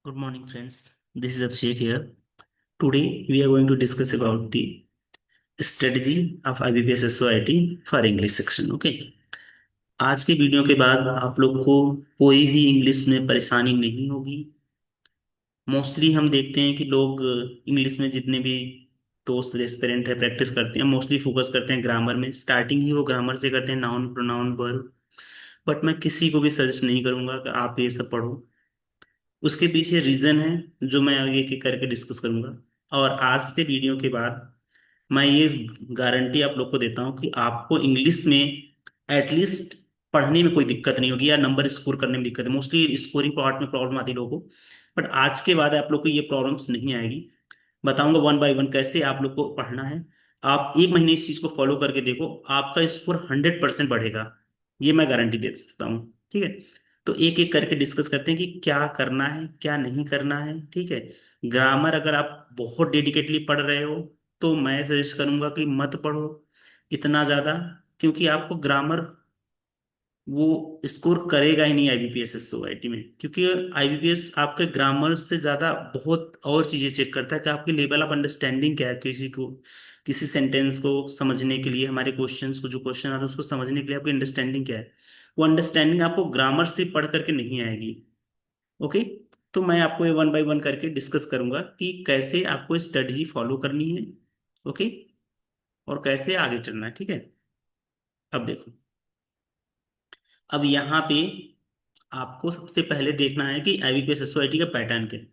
Good morning, friends. This is Abhishek here. Today, we are going to discuss about the strategy of IBPS SOIT for English section. Okay. आज के video के बाद आप लोग को कोई भी इंग्लिश में परेशानी नहीं होगी। मोस्टली हम देखते हैं कि लोग इंग्लिश में जितने भी दोस्त एस्पिरेंट है प्रैक्टिस करते हैं, मोस्टली फोकस करते हैं ग्रामर में। स्टार्टिंग ही वो ग्रामर से करते हैं, नाउन प्रोनाउन वर्ब। बट मैं किसी को भी सजेस्ट नहीं करूंगा कि आप ये सब पढ़ो। उसके पीछे रीजन है जो मैं आगे के करके डिस्कस करूंगा। और आज के वीडियो के बाद मैं ये गारंटी आप लोग को देता हूँ कि आपको इंग्लिश में एटलीस्ट पढ़ने में कोई दिक्कत नहीं होगी या नंबर स्कोर करने में दिक्कत है। मोस्टली स्कोरिंग पार्ट में प्रॉब्लम आती है लोगों को, बट आज के बाद आप लोग को ये प्रॉब्लम्स नहीं आएगी। बताऊंगा वन बाय वन कैसे आप लोग को पढ़ना है। आप एक महीने इस चीज को फॉलो करके देखो, आपका स्कोर 100% बढ़ेगा। ये मैं गारंटी दे सकता हूँ, ठीक है। तो एक एक करके डिस्कस करते हैं कि क्या करना है क्या नहीं करना है, ठीक है। ग्रामर अगर आप बहुत डेडिकेटली पढ़ रहे हो तो मैं सजेस्ट करूंगा कि मत पढ़ो इतना ज्यादा, क्योंकि आपको ग्रामर वो स्कोर करेगा ही नहीं आईबीपीएस सोसाइटी में। क्योंकि आईबीपीएस आपके ग्रामर से ज्यादा बहुत और चीजें चेक करता है कि आपकी लेवल ऑफ अंडरस्टैंडिंग क्या है। किसी को किसी सेंटेंस को समझने के लिए, हमारे क्वेश्चंस को जो क्वेश्चन आते हैं उसको समझने के लिए आपकी अंडरस्टैंडिंग क्या है। वो अंडरस्टैंडिंग आपको ग्रामर से पढ़ करके नहीं आएगी। ओके। तो मैं आपको ये वन बाय वन करके डिस्कस करूंगा कि कैसे आपको स्ट्रेटजी फॉलो करनी है। ओके। और कैसे आगे चलना है, ठीक है। अब देखो, अब यहाँ पे आपको सबसे पहले देखना है कि आईबीपीएस एसओआईटी का पैटर्न क्या है।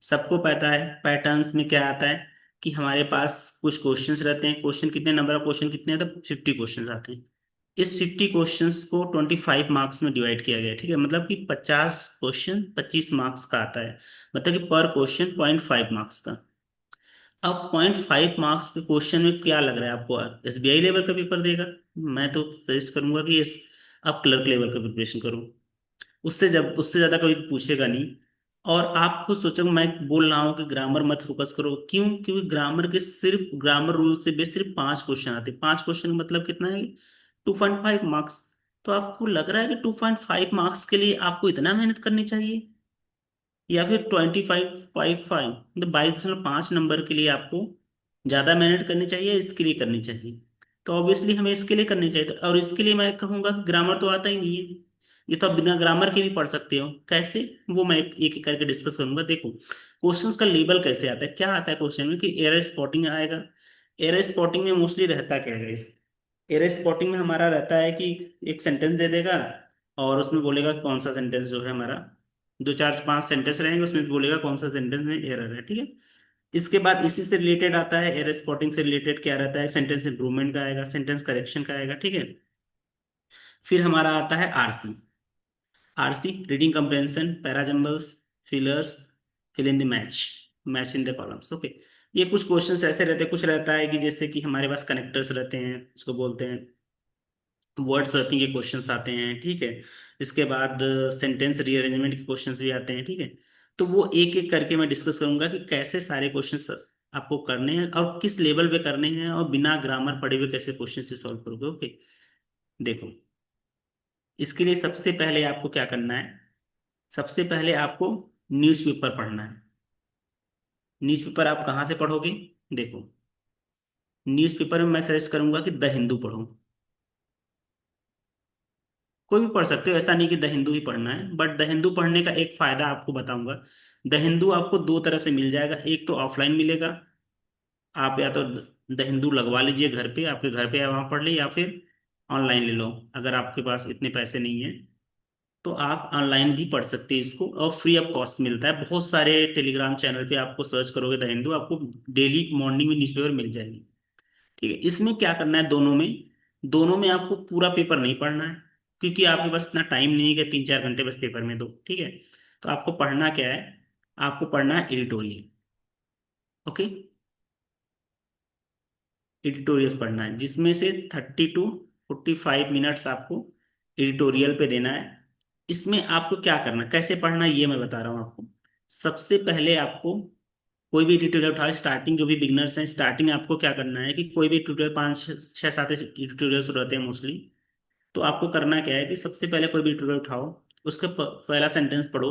सबको पता है पैटर्न्स में क्या आता है कि हमारे पास कुछ क्वेश्चंस रहते हैं। क्वेश्चन कितने, नंबर ऑफ क्वेश्चन कितने हैं, तो 50 क्वेश्चंस आते हैं। इस 50 क्वेश्चंस को 25 मार्क्स में डिवाइड किया गया है, ठीक है। मतलब कि 50 क्वेश्चन 25 मार्क्स का आता है। मतलब कि पर क्वेश्चन 0.5 मार्क्स का। अब 0.5 मार्क्स के क्वेश्चन में क्या लग रहा है आपको, एसबीआई लेवल का पेपर देगा? मैं तो सजेस्ट करूंगा कि आप क्लर्क लेवल का प्रिपरेशन करो। उससे ज्यादा कभी पूछेगा नहीं। और आप खुद सोचो, मैं बोल रहा हूँ कि ग्रामर मत फोकस करो, क्यों? क्योंकि ग्रामर के सिर्फ ग्रामर रूल से बेस सिर्फ 5 क्वेश्चन आते हैं। 5 क्वेश्चन मतलब कितना है? 2.5 मार्क्स। तो आपको लग रहा है कि 2.5 मार्क्स के लिए आपको इतना मेहनत करनी चाहिए, या फिर 25.5 मतलब 22.5 नंबर के लिए आपको ज्यादा मेहनत करनी चाहिए, इसके लिए करनी चाहिए? तो ऑब्वियसली हमें इसके लिए करनी चाहिए। और इसके लिए मैं कहूंगा कि ग्रामर तो आता ही नहीं है। ये तो आप बिना ग्रामर के भी पढ़ सकते हो। कैसे, वो मैं एक एक करके डिस्कस करूंगा। देखो, क्वेश्चंस का लेवल कैसे आता है, क्या आता है क्वेश्चन में कि एरर स्पॉटिंग आएगा। एरर स्पॉटिंग में मोस्टली रहता क्या है इस एरर स्पॉटिंग में हमारा रहता है कि एक सेंटेंस दे देगा और उसमें बोलेगा कौन सा सेंटेंस जो है हमारा, दो चार पांच सेंटेंस रहेंगे, उसमें बोलेगा कौन सा सेंटेंस में एरर है, ठीक है। इसके बाद इसी से रिलेटेड आता है, एरर स्पॉटिंग से रिलेटेड क्या रहता है, सेंटेंस इंप्रूवमेंट का आएगा, सेंटेंस करेक्शन का आएगा, ठीक है। फिर हमारा आता है RC. RC reading comprehension, parajumbles, fillers, fill in the match, match in the columns. Okay. ये कुछ क्वेश्चंस ऐसे रहते हैं, कुछ रहता है कि जैसे कि हमारे पास कनेक्टर्स रहते हैं, इसको बोलते हैं वर्ड स्वैपिंग के क्वेश्चंस आते हैं, ठीक है। इसके बाद सेंटेंस रीअरेंजमेंट के क्वेश्चंस भी आते हैं, ठीक है। तो वो एक एक करके मैं डिस्कस करूंगा कि कैसे सारे क्वेश्चंस आपको करने हैं और किस लेवल पे करने हैं, और बिना ग्रामर पढ़े हुए कैसे क्वेश्चन से सॉल्व करोगे। ओके। देखो, इसके लिए सबसे पहले आपको क्या करना है, सबसे पहले आपको न्यूज़पेपर पढ़ना है। न्यूज़पेपर आप कहाँ से पढ़ोगे? देखो, न्यूज़पेपर में मैं सजेस्ट करूंगा कि द हिंदू पढ़ो। कोई भी पढ़ सकते हो, ऐसा नहीं कि द हिंदू ही पढ़ना है, बट द हिंदू पढ़ने का एक फायदा आपको बताऊंगा। द हिंदू आपको दो तरह से मिल जाएगा, एक तो ऑफलाइन मिलेगा। आप या तो द हिंदू लगवा लीजिए घर पे, आपके घर पे वहां पढ़ ले, या फिर ऑनलाइन ले लो। अगर आपके पास इतने पैसे नहीं है तो आप ऑनलाइन भी पढ़ सकते हैं इसको, और फ्री ऑफ कॉस्ट मिलता है। बहुत सारे टेलीग्राम चैनल पे आपको सर्च करोगे द हिंदू, आपको डेली मॉर्निंग में न्यूज़पेपर मिल जाएगी, ठीक है। इसमें क्या करना है, दोनों में आपको पूरा पेपर नहीं पढ़ना है, क्योंकि आपके पास इतना टाइम नहीं है कि 3-4 घंटे बस पेपर में दो, ठीक है। तो आपको पढ़ना क्या है, आपको पढ़ना है एडिटोरियल। ओके। एडिटोरियल पढ़ना है, जिसमें से 30 to 45 मिनट्स आपको एडिटोरियल पे देना है। इसमें आपको क्या करना, कैसे पढ़ना है, ये मैं बता रहा हूँ आपको। सबसे पहले आपको कोई भी ट्यूटोरियल उठाओ, स्टार्टिंग जो भी बिगनर्स हैं, स्टार्टिंग आपको क्या करना है कि कोई भी ट्यूटोरियल 5 6 7 ट्यूटोरियल्स रहते हैं मोस्टली। तो आपको करना क्या है कि सबसे पहले कोई भी ट्यूटोरियल उठाओ, उसका पहला सेंटेंस पढ़ो,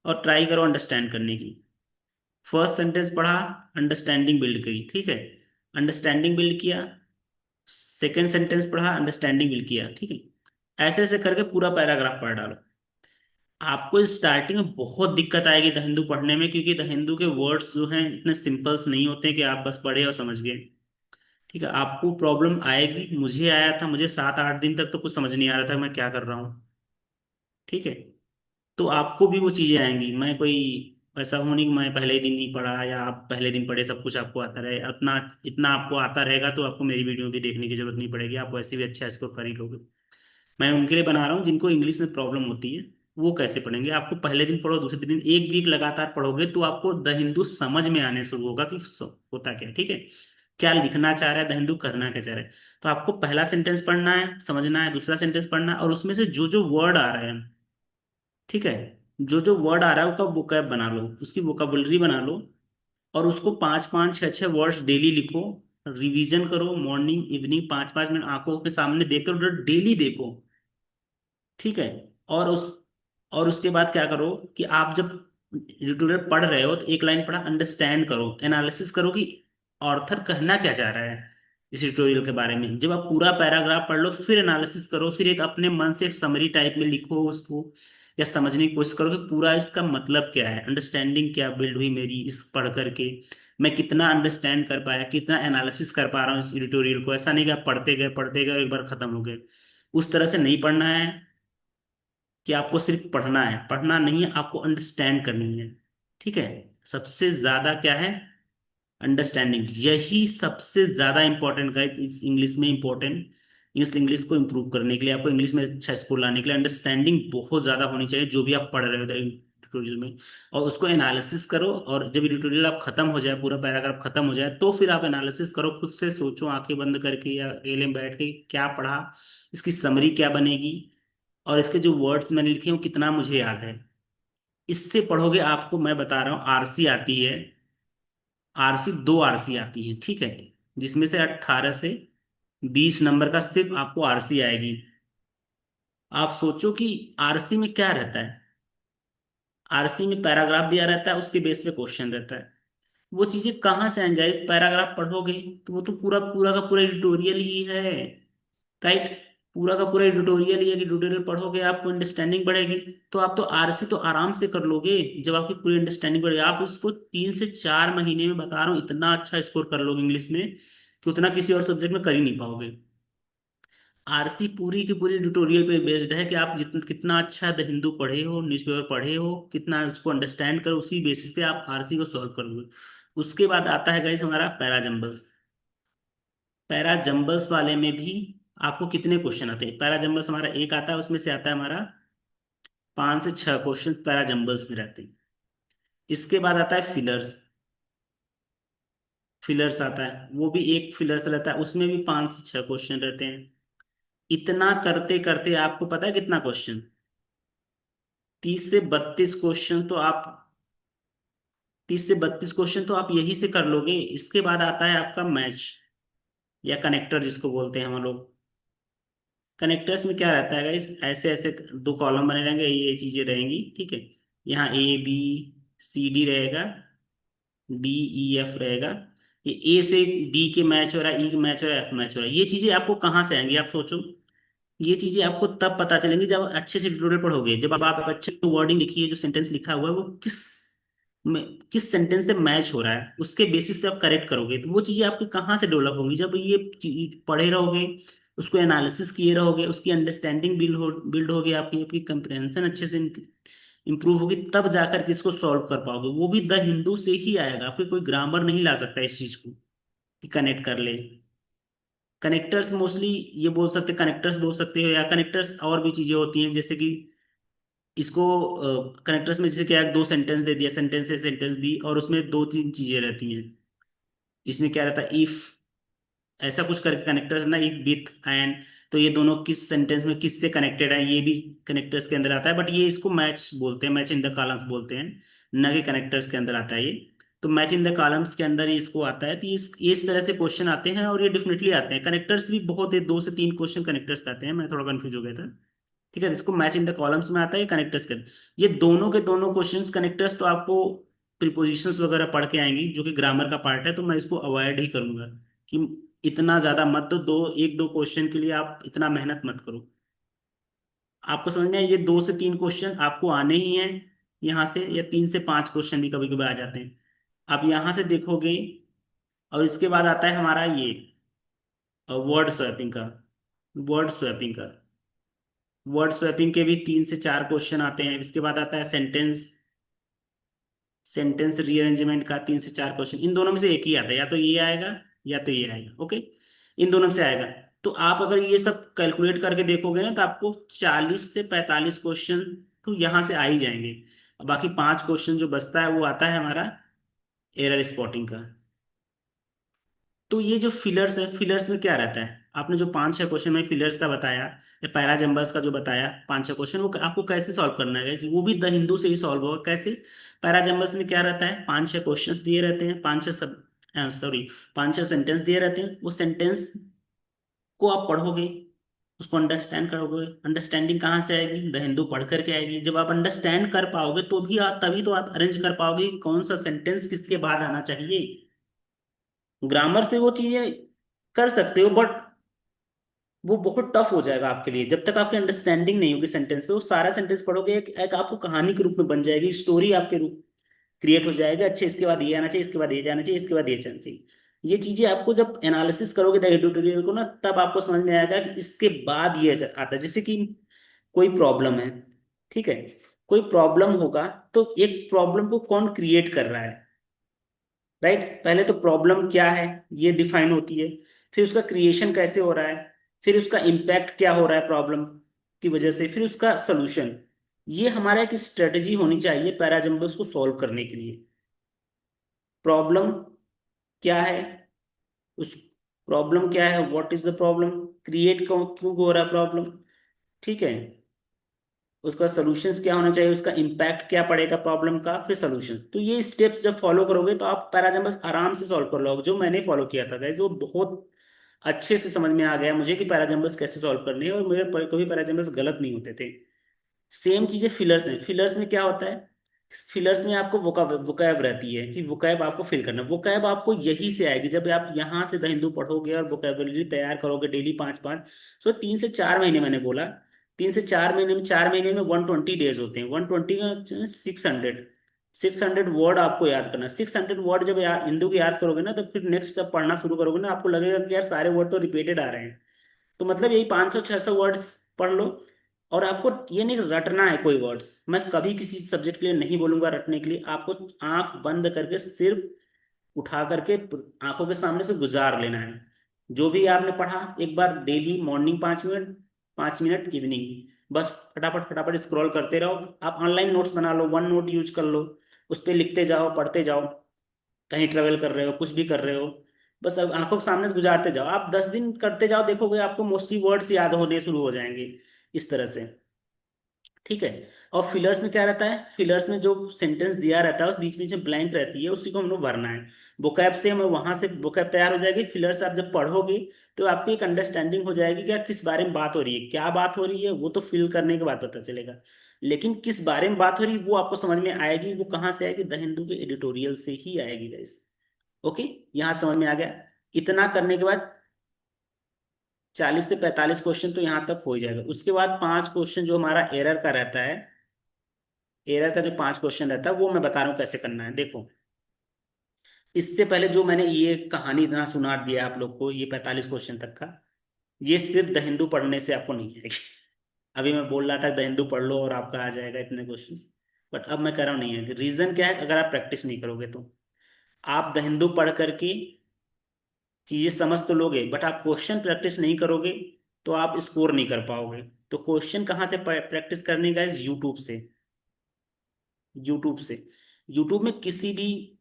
और ट्राई करो अंडरस्टैंड करने की। फर्स्ट सेंटेंस पढ़ा, अंडरस्टैंडिंग बिल्ड करी, ठीक है, अंडरस्टैंडिंग बिल्ड किया। सेकेंड सेंटेंस पढ़ा, अंडरस्टैंडिंग बिल्ड किया, ठीक है। ऐसे ऐसे करके पूरा पैराग्राफ पढ़ डालो। आपको स्टार्टिंग में बहुत दिक्कत आएगी द हिंदू पढ़ने में, क्योंकि द हिंदू के वर्ड्स जो हैं इतने सिंपल्स नहीं होते कि आप बस पढ़े और समझ गए। ठीक है, आपको प्रॉब्लम आएगी, मुझे आया था, मुझे 7-8 दिन तक तो कुछ समझ नहीं आ रहा था मैं क्या कर रहा हूँ। ठीक है, तो आपको भी वो चीजें आएंगी। मैं कोई ऐसा हूं नहीं कि मैं पहले ही दिन नहीं पढ़ा या आप पहले दिन पढ़े सब कुछ आपको आता रहे। इतना इतना आपको आता रहेगा तो आपको मेरी वीडियो भी देखने की जरूरत नहीं पड़ेगी, आप वैसे भी अच्छा स्कोर कर ही लोगे। मैं उनके लिए बना रहा हूँ जिनको इंग्लिश में प्रॉब्लम होती है। वो कैसे पढ़ेंगे? आपको पहले दिन पढ़ो, दूसरे दिन, एक वीक लगातार पढ़ोगे तो आपको द हिंदू समझ में आने शुरू होगा कि होता क्या है, ठीक है, क्या लिखना चाह रहा है द हिंदू, करना क्या चाह रहा है। तो आपको पहला सेंटेंस पढ़ना है, समझना है, दूसरा सेंटेंस पढ़ना है, और उसमें से जो जो वर्ड आ रहे हैं, ठीक है, जो जो वर्ड आ रहा है उसका वोकैब बना लो, उसकी वोकाबुलरी बना लो, और उसको 5-5 6-6 वर्ड्स डेली लिखो। रिवीजन करो, मॉर्निंग इवनिंग 5-5 मिनट आंखों के सामने देखो, डेली देखो, ठीक है। और उसके बाद क्या करो कि आप जब ट्यूटोरियल पढ़ रहे हो तो एक लाइन पढ़ा, अंडरस्टैंड करो, एनालिसिस करो कि ऑथर कहना क्या चाह रहा है इस ट्यूटोरियल के बारे में। जब आप पूरा पैराग्राफ पढ़ लो फिर एनालिसिस करो, फिर एक अपने मन से एक समरी टाइप में लिखो उसको, या समझने की कोशिश करो कि पूरा इसका मतलब क्या है, अंडरस्टैंडिंग क्या बिल्ड हुई मेरी इस पढ़ करके, मैं कितना अंडरस्टैंड कर पाया, कितना एनालिसिस कर पा रहा हूँ इस ट्यूटोरियल को। ऐसा नहीं कि आप पढ़ते गए और एक बार खत्म हो गए। उस तरह से नहीं पढ़ना है कि आपको सिर्फ पढ़ना है, पढ़ना नहीं है, आपको अंडरस्टैंड करनी है। ठीक है, सबसे ज्यादा क्या है, अंडरस्टैंडिंग, यही सबसे ज्यादा इंपॉर्टेंट है इस इंग्लिश में, इंपॉर्टेंट इस इंग्लिश को इंप्रूव करने के लिए, आपको इंग्लिश में अच्छा स्कोर लाने के लिए अंडरस्टैंडिंग बहुत ज्यादा होनी चाहिए जो भी आप पढ़ रहे हो ट्यूटोरियल में। और उसको एनालिसिस करो, और जब ट्यूटोरियल आप खत्म हो जाए, पूरा पैराग्राफ खत्म हो जाए, तो फिर आप एनालिसिस करो, खुद से सोचो आंखें बंद करके या अकेले में बैठ के क्या पढ़ा, इसकी समरी क्या बनेगी, और इसके जो वर्ड्स मैंने लिखे हैं वो कितना मुझे याद है। इससे पढ़ोगे, आपको मैं बता रहा हूँ आरसी आती है, आरसी 2 आरसी आती है, ठीक है, जिसमें से 18 से 20 नंबर का सिर्फ आपको आरसी आएगी। आप सोचो कि आरसी में क्या रहता है। आरसी में पैराग्राफ दिया रहता है, उसके बेस पे क्वेश्चन रहता है। वो चीजें कहाँ से आएंगे? पैराग्राफ पढ़ोगे तो वो तो पूरा पूरा का पूरा एडिटोरियल ही है, राइट, पूरा का पूरा ट्यूटोरियल ही है कि ट्यूटोरियल पढ़ोगे आपको अंडरस्टैंडिंग बढ़ेगी। तो आप तो आरसी तो आराम से कर लोगे जब आपकी पूरी अंडरस्टैंडिंग बढ़ेगी। आप उसको 3 से 4 महीने में, बता रहा हूँ, इतना अच्छा स्कोर कर लोगे इंग्लिश में कि उतना किसी और सब्जेक्ट में कर ही नहीं पाओगे। आरसी पूरी की पूरी ट्यूटोरियल पे बेस्ड है कि आप जितना कितना अच्छा द हिंदू पढ़े हो, न्यूज़पेपर पढ़े हो, कितना उसको अंडरस्टैंड करो, उसी बेसिस पे आप आरसी को सॉल्व करोगे। उसके बाद आता है गाइस हमारा पैराजम्बल्स। पैराजम्बल्स वाले में भी आपको कितने क्वेश्चन आते हैं? पैराजम्बल्स हमारा एक आता है, उसमें से आता है हमारा 5 से 6 क्वेश्चन पैराजम्बल्स में रहते हैं। इसके बाद आता है फिलर्स। फिलर्स आता है, वो भी एक फिलर्स रहता है, उसमें भी 5 से 6 क्वेश्चन रहते हैं। इतना करते करते आपको पता है कितना क्वेश्चन, 30 से 32 क्वेश्चन तो आप, 30 से 32 क्वेश्चन तो आप यही से कर लोगे। इसके बाद आता है आपका मैच या कनेक्टर जिसको बोलते हैं हम लोग। कनेक्टर्स में क्या रहता है गाइस, ऐसे ऐसे 2 कॉलम बने रहेंगे, ये चीजें रहेंगी, ठीक है, यहाँ ABCD रहेगा, DEF रहेगा, ये ए से डी के मैच हो रहा है, ई के मैच हो रहा है, एफ मैच हो रहा है। ये चीजें आपको कहाँ से आएंगी आप सोचो। ये चीजें आपको तब पता चलेंगी जब आप अच्छे से ट्यूटोरियल पढ़ोगे, जब आप अच्छे से वर्डिंग लिखिए, जो सेंटेंस लिखा हुआ है वो में, किस सेंटेंस से मैच हो रहा है, उसके बेसिस पे आप करेक्ट करोगे। तो वो चीजें आपकी कहाँ से डेवलप होंगी? जब ये पढ़े रहोगे, उसको एनालिसिस किए रहोगे, उसकी अंडरस्टैंडिंग बिल्ड होगी, आपकी आपकी कंप्रहेंशन अच्छे से इंप्रूव होगी, तब जाकर के इसको सॉल्व कर पाओगे। वो भी द हिंदू से ही आएगा, आपके कोई ग्रामर नहीं ला सकता इस चीज को कि कनेक्ट कर ले। कनेक्टर्स मोस्टली ये बोल सकते, कनेक्टर्स बोल सकते हो, या कनेक्टर्स और भी चीजें होती हैं जैसे कि इसको कनेक्टर्स में जैसे क्या है, 2 सेंटेंस दे दिया, सेंटेंस से सेंटेंस भी, और उसमें 2-3 चीजें रहती हैं। इसमें क्या रहता है, इफ, ऐसा कुछ करके कनेक्टर्स ना, इफ विथ एंड, तो ये दोनों किस सेंटेंस में किससे कनेक्टेड है, ये भी कनेक्टर्स के अंदर आता है, बट ये इसको मैच बोलते हैं, मैच इन द कॉलम्स बोलते हैं, न कि कनेक्टर्स के अंदर आता है ये। तो मैच इन द कॉलम्स के अंदर ही इसको आता है। तो इस तरह से क्वेश्चन आते हैं, और ये डेफिनेटली आते हैं। कनेक्टर्स भी बहुत है, 2 से 3 क्वेश्चन कनेक्टर्स के आते हैं, मैं थोड़ा कंफ्यूज हो गया था, ठीक है, इसको मैच इन द कॉलम्स में आता है, कनेक्टर्स के, ये दोनों के दोनों क्वेश्चंस कनेक्टर्स तो आपको प्रीपोजिशंस वगैरह पढ़ के आएंगी, जो कि ग्रामर का पार्ट है, तो मैं इसको अवॉइड ही करूंगा कि इतना ज्यादा मत दो, दो एक दो क्वेश्चन के लिए आप इतना मेहनत मत करो। आपको समझ में आया? ये 2 से 3 क्वेश्चन आपको आने ही हैं यहाँ से, या 3 से 5 क्वेश्चन भी कभी कभी आ जाते हैं, आप यहाँ से देखोगे। और इसके बाद आता है हमारा ये वर्ड स्वैपिंग का, वर्ड स्वैपिंग का, वर्ड स्वैपिंग के भी 3 से 4 क्वेश्चन आते हैं। इसके बाद आता है सेंटेंस, सेंटेंस रीअरेंजमेंट का 3 से 4 क्वेश्चन। इन दोनों में से एक ही आता है, या तो ये आएगा या तो ये आएगा। ओके, इन दोनों में से आएगा। तो आप अगर ये सब कैलकुलेट करके देखोगे ना, तो आपको 40 से 45 क्वेश्चन तो यहाँ से आ ही जाएंगे। और बाकी 5 क्वेश्चन जो बचता है वो आता है हमारा एरर स्पॉटिंग का। तो ये जो फिलर्स है, फिलर्स में क्या रहता है, आपने जो 5-6 क्वेश्चन में फिलर्स का बताया या पैराजम्बर्स का जो बताया 5-6 क्वेश्चन, वो आपको कैसे सॉल्व करना है, वो भी द हिंदू से ही सॉल्व होगा। कैसे? पैराजम्बर्स में क्या रहता है, 5-6 क्वेश्चन दिए रहते हैं, 5-6 दिए रहते हैं। वो सेंटेंस को आप पढ़ोगे, उसको अंडरस्टैंड करोगे। अंडरस्टैंडिंग कहाँ से आएगी? द हिंदू पढ़ करके आएगी। जब आप अंडरस्टैंड कर पाओगे तो भी आप, तभी तो आप अरेंज कर पाओगे कि कौन सा सेंटेंस किसके बाद आना चाहिए। ग्रामर से वो चीजें कर सकते हो, बट वो बहुत टफ हो जाएगा आपके लिए, जब तक आपकी अंडरस्टैंडिंग नहीं होगी सेंटेंस पे। वो सारा सेंटेंस पढ़ोगे, एक आपको कहानी के रूप में बन जाएगी, स्टोरी आपके रूप क्रिएट हो जाएगा। अच्छा, इसके बाद ये आना चाहिए, इसके बाद ये जाना चाहिए, इसके बाद ये जाना चाहिए। ये चीजें आपको जब एनालिसिस करोगे द एडिटोरियल को ना, तब आपको समझ में आएगा कि इसके बाद ये आता है। जैसे कि कोई प्रॉब्लम है, ठीक है, कोई प्रॉब्लम होगा, तो एक प्रॉब्लम को कौन क्रिएट कर रहा है, राइट? पहले तो प्रॉब्लम क्या है ये डिफाइन होती है, फिर उसका क्रिएशन कैसे हो रहा है, फिर उसका इम्पैक्ट क्या हो रहा है प्रॉब्लम की वजह से, फिर उसका सोल्यूशन। ये हमारा एक स्ट्रेटेजी होनी चाहिए पैराजम्बल्स को सॉल्व करने के लिए। प्रॉब्लम क्या है, उस प्रॉब्लम क्या है, what is the problem, create क्यों क्यों हो रहा है प्रॉब्लम, ठीक है, उसका सोल्यूशन क्या होना चाहिए, उसका इम्पैक्ट क्या पड़ेगा प्रॉब्लम का, फिर सोल्यूशन। तो ये स्टेप्स जब फॉलो करोगे तो आप पैराजम्बल्स आराम से सॉल्व कर लोगे। जो मैंने फॉलो किया था गाइस, वो बहुत अच्छे से समझ में आ गया मुझे कि पैराजम्बल्स कैसे सॉल्व करने हैं, और मेरे कभी पैराजम्बल्स गलत नहीं होते थे। सेम चीजें फिलर्स में, फिलर्स में क्या होता है, फिलर्स में आपको वोकैब वोकैब रहती है कि वोकैब आपको फिल करना है। वोकैब आपको यही से आएगी, जब आप यहाँ से द हिंदू पढ़ोगे और वोकैबुलरी तैयार करोगे डेली 5-5। सो 3 से 4 महीने मैंने बोला, 3 से 4 महीने में, 4 महीने में 120 डेज होते हैं, 120 का 600, 600 वर्ड आपको याद करना। 600 वर्ड जब हिंदू की याद करोगे ना, तो फिर नेक्स्ट जब पढ़ना शुरू करोगे ना, आपको लगेगा कि यार सारे वर्ड तो रिपीटेड आ रहे हैं। तो मतलब यही 500-600 वर्ड्स पढ़ लो। और आपको ये नहीं रटना है कोई वर्ड्स, मैं कभी किसी सब्जेक्ट के लिए नहीं बोलूंगा रटने के लिए। आपको आंख बंद करके सिर्फ उठा करके आंखों के सामने से गुजार लेना है। जो भी आपने पढ़ा एक बार daily, morning 5 minute, 5 minute evening, बस फटाफट फटाफट स्क्रॉल करते रहो। आप ऑनलाइन नोट्स बना लो, वन नोट यूज कर लो, उस पर लिखते जाओ, पढ़ते जाओ। कहीं ट्रेवल कर रहे हो, कुछ भी कर रहे हो, बस अब आंखों के सामने से गुजारते जाओ। आप 10 दिन करते जाओ, देखोगे आपको मोस्टली वर्ड्स याद होने शुरू हो जाएंगे इस तरह से, ठीक है। और फिलर्स में क्या रहता है, फिलर्स में जो सेंटेंस दिया रहता है उस बीच बीच में ब्लैंक रहती है, उसी को हम लोग भरना है। वोकैब से हमें वहां से वोकैब तैयार हो जाएगी। फिलर से आप जब पढ़ोगे तो आपको एक अंडरस्टैंडिंग हो जाएगी कि किस बारे में बात हो रही है, क्या बात हो रही है, वो तो फिल करने के बाद पता चलेगा। लेकिन किस बारे में बात हो रही है वो आपको समझ में आएगी। वो कहाँ से आएगी? द हिंदू के एडिटोरियल से ही आएगी गाइस। ओके, यहाँ समझ में आ गया। इतना करने के बाद 40 से 45 क्वेश्चन तो यहाँ तक हो ही जाएगा। उसके बाद 5 क्वेश्चन जो हमारा एरर का रहता है, एरर का जो 5 क्वेश्चन रहता है वो मैं बता रहा हूँ कैसे करना है। देखो, इससे पहले जो मैंने ये कहानी इतना सुना दिया आप लोग को, ये 45 क्वेश्चन तक का, ये सिर्फ द हिंदू पढ़ने से आपको नहीं आएगी। अभी मैं बोल रहा था द हिंदू पढ़ लो और आपका आ जाएगा इतने क्वेश्चन, बट अब मैं कह रहा हूँ नहीं है। रीजन क्या है? अगर आप प्रैक्टिस नहीं करोगे तो आप द हिंदू पढ़ करके चीजें समझ तो लोगे, बट आप क्वेश्चन प्रैक्टिस नहीं करोगे तो आप स्कोर नहीं कर पाओगे। तो क्वेश्चन कहाँ से प्रैक्टिस करने का? यूट्यूब से, यूट्यूब से। यूट्यूब में किसी भी,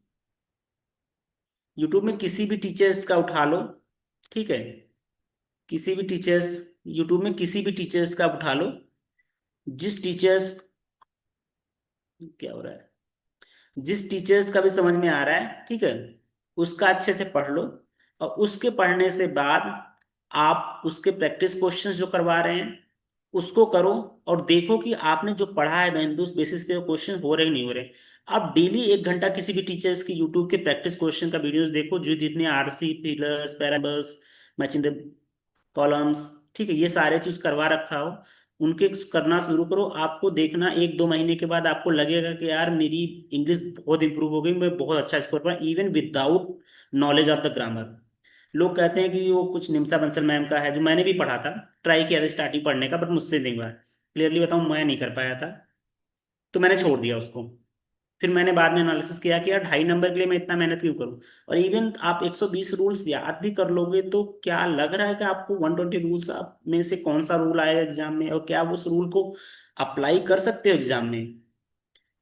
यूट्यूब में किसी भी टीचर्स का उठा लो, ठीक है, किसी भी टीचर्स, यूट्यूब में किसी भी टीचर्स का उठा लो, जिस टीचर्स, क्या हो रहा है, जिस टीचर्स का भी समझ में आ रहा है, ठीक है, उसका अच्छे से पढ़ लो। और उसके पढ़ने से बाद आप उसके प्रैक्टिस क्वेश्चंस जो करवा रहे हैं उसको करो और देखो कि आपने जो पढ़ा है दिन उस बेसिस पे क्वेश्चन हो रहे हैं नहीं हो रहे। आप डेली 1 घंटा किसी भी टीचर्स की यूट्यूब के प्रैक्टिस क्वेश्चन का वीडियोस देखो, जो जितने RC fillers parables matching the columns, ठीक है, ये सारे चीज करवा रखा हो, उनके करना शुरू करो। आपको देखना 1-2 महीने के बाद आपको लगेगा कि यार मेरी इंग्लिश बहुत इंप्रूव हो गई, मैं बहुत अच्छा स्कोर पा even without knowledge of the grammar. लोग कहते हैं कि वो कुछ निम्सा बंसल मैम का है, जो मैंने भी पढ़ा था, ट्राई किया था स्टार्टिंग पढ़ने का, बट मुझसे नहीं हुआ। क्लियरली बताऊं, मैं नहीं कर पाया था, तो मैंने छोड़ दिया उसको। फिर मैंने बाद में एनालिसिस किया कि यार 2.5 नंबर के लिए मैं इतना मेहनत क्यों करूं। और इवन आप 120 रूल्स याद भी कर लोगे तो क्या लग रहा है कि आपको 120 रूल्स में से कौन सा रूल आएगा एग्जाम में, और क्या आप उस रूल को अप्लाई कर सकते हो एग्जाम में।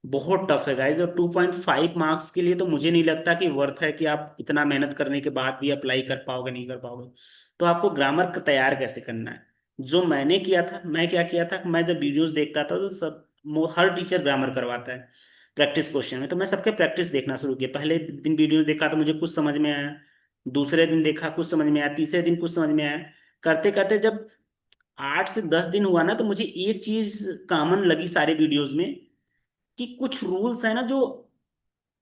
बहुत टफ है गाइज, और 2.5 मार्क्स के लिए तो मुझे नहीं लगता कि वर्थ है कि आप इतना मेहनत करने के बाद भी अप्लाई कर पाओगे, नहीं कर पाओगे। तो आपको ग्रामर तैयार कैसे करना है, जो मैंने किया था, मैं क्या किया था, मैं जब वीडियोस देखता था तो हर टीचर ग्रामर करवाता है प्रैक्टिस क्वेश्चन में, तो मैं सबके प्रैक्टिस देखना शुरू किया। पहले दिन वीडियो देखा तो मुझे कुछ समझ में आया, दूसरे दिन देखा कुछ समझ में आया, तीसरे दिन कुछ समझ में आया। करते करते जब 8 से 10 दिन हुआ ना, तो मुझे एक चीज कॉमन लगी सारे वीडियोस में, कि कुछ रूल्स है ना जो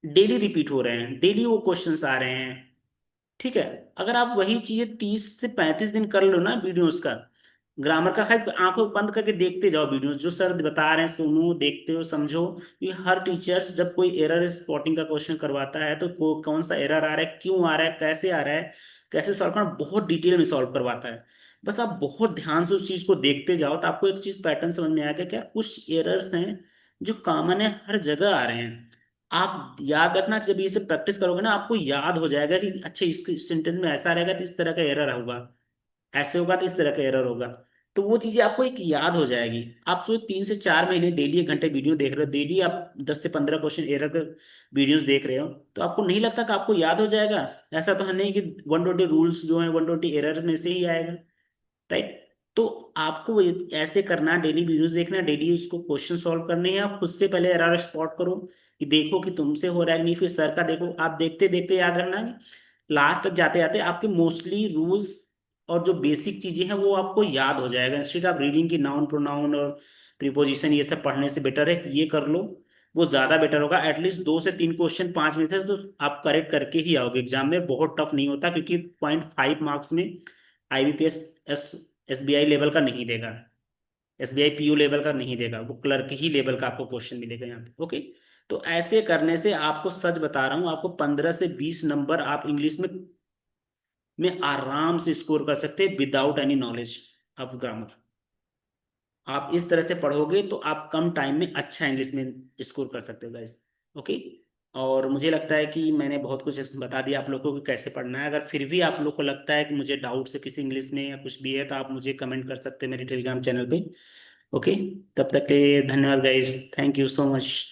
डेली रिपीट हो रहे हैं, डेली वो क्वेश्चंस आ रहे हैं। ठीक है, अगर आप वही चीजें 30 से 35 दिन कर लो ना वीडियोस का, ग्रामर का, खैर आंखों बंद करके देखते जाओ वीडियोस, जो सर बता रहे हैं सुनो, देखते हो, समझो। कि हर टीचर्स जब कोई एरर स्पॉटिंग का क्वेश्चन करवाता है तो कौन सा एरर आ रहा है, क्यों आ रहा है, कैसे आ रहा है, कैसे सॉल्व करना, बहुत डिटेल में सॉल्व करवाता है। बस आप बहुत ध्यान से उस चीज को देखते जाओ तो आपको एक चीज पैटर्न समझ में आएगा, क्या कुछ एरर्स हैं जो कॉमन है, हर जगह आ रहे हैं। आप याद रखना कि जब ये सब प्रैक्टिस करोगे ना, आपको याद हो जाएगा कि अच्छा इस सेंटेंस में ऐसा रहेगा तो इस तरह का एरर होगा, ऐसे होगा तो इस तरह का एरर होगा। तो वो चीजें आपको एक याद हो जाएगी। आप सोच 3 से 4 महीने डेली 1 घंटे वीडियो देख रहे हो, डेली आप 10 से 15 क्वेश्चन एरर के वीडियोस देख रहे हो, तो आपको नहीं लगता कि आपको याद हो जाएगा। ऐसा तो है नहीं कि 120 रूल्स जो है 120 एरर में से ही आएगा, राइट। तो आपको ऐसे करना, डेली वीडियोस देखना, डेली उसको क्वेश्चन सॉल्व करने हैं। आप खुद से पहले एरर स्पॉट करो, कि देखो कि तुमसे हो रहा है नहीं, फिर सर का देखो। आप देखते देखते याद रखना कि लास्ट तक जाते जाते आपके मोस्टली रूल्स और जो बेसिक चीजें हैं वो आपको याद हो जाएगा। इंस्टेड ऑफ रीडिंग की नाउन प्रोनाउन और प्रीपोजिशन ये सब पढ़ने से बेटर है कि ये कर लो, वो ज्यादा बेटर होगा। एटलीस्ट 2 से 3 क्वेश्चन 5 मिनट से तो आप करेक्ट करके ही आओगे एग्जाम में। बहुत टफ नहीं होता, क्योंकि 0.5 मार्क्स में आईबीपीएस एसबीआई लेवल का नहीं देगा, एसबीआई पीयू लेवल का नहीं देगा, वो क्लर्क ही लेवल का आपको क्वेश्चन मिलेगा यहाँ पे। ओके, तो ऐसे करने से आपको सच बता रहा हूँ, आपको 15 से 20 नंबर आप इंग्लिश में आराम से स्कोर कर सकते हैं without any knowledge of grammar. आप इस तरह से पढ़ोगे तो आप कम टाइम में अच्छा इंग्लिश में स्कोर कर सकते हो गाइस। ओके, और मुझे लगता है कि मैंने बहुत कुछ बता दिया आप लोगों को कि कैसे पढ़ना है। अगर फिर भी आप लोग को लगता है कि मुझे डाउट है किसी इंग्लिश में या कुछ भी है, तो आप मुझे कमेंट कर सकते हैं मेरे टेलीग्राम चैनल पे। ओके, तब तक के लिए धन्यवाद guys, thank you so much.